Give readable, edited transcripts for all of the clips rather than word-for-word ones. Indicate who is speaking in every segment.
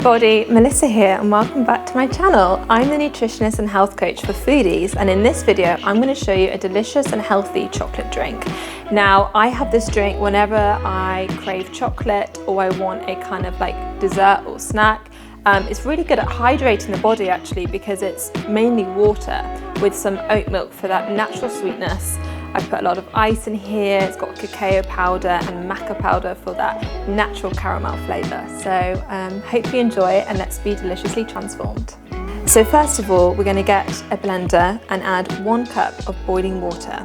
Speaker 1: everybody, Melissa here and welcome back to my channel. I'm the nutritionist and health coach for foodies, and in this video I'm going to show you a delicious and healthy chocolate drink. Now, I have this drink whenever I crave chocolate or I want a kind of like dessert or snack. It's really good at hydrating the body actually, because it's mainly water with some oat milk for that natural sweetness. I put a lot of ice in here. It's got cacao powder and maca powder for that natural caramel flavour. So hope you enjoy it and let's be deliciously transformed. So first of all, we're going to get a blender and add 1 cup of boiling water.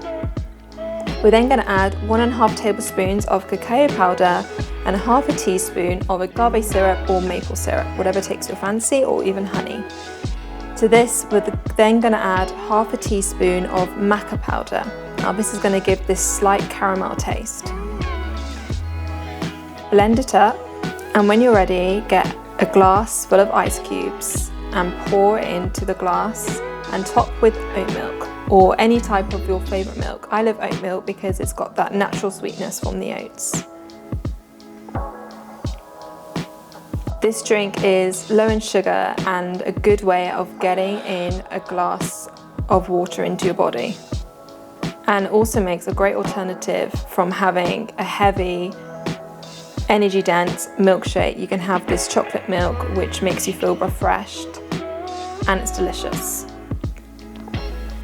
Speaker 1: We're then going to add 1.5 tablespoons of cacao powder and 1/2 teaspoon of agave syrup or maple syrup, whatever takes your fancy, or even honey. To this, we're then going to add 1/2 teaspoon of maca powder. Now this is going to give this slight caramel taste. Blend it up, and when you're ready, get a glass full of ice cubes and pour it into the glass and top with oat milk or any type of your favourite milk. I love oat milk because it's got that natural sweetness from the oats. This drink is low in sugar and a good way of getting in a glass of water into your body, and also makes a great alternative from having a heavy, energy-dense milkshake. You can have this chocolate milk which makes you feel refreshed, and it's delicious.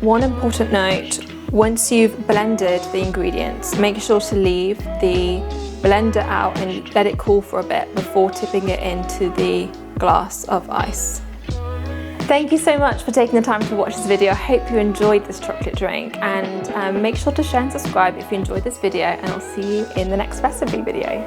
Speaker 1: One important note, once you've blended the ingredients, make sure to leave the blender out and let it cool for a bit before tipping it into the glass of ice. Thank you so much for taking the time to watch this video. I hope you enjoyed this chocolate drink, and make sure to share and subscribe if you enjoyed this video, and I'll see you in the next recipe video.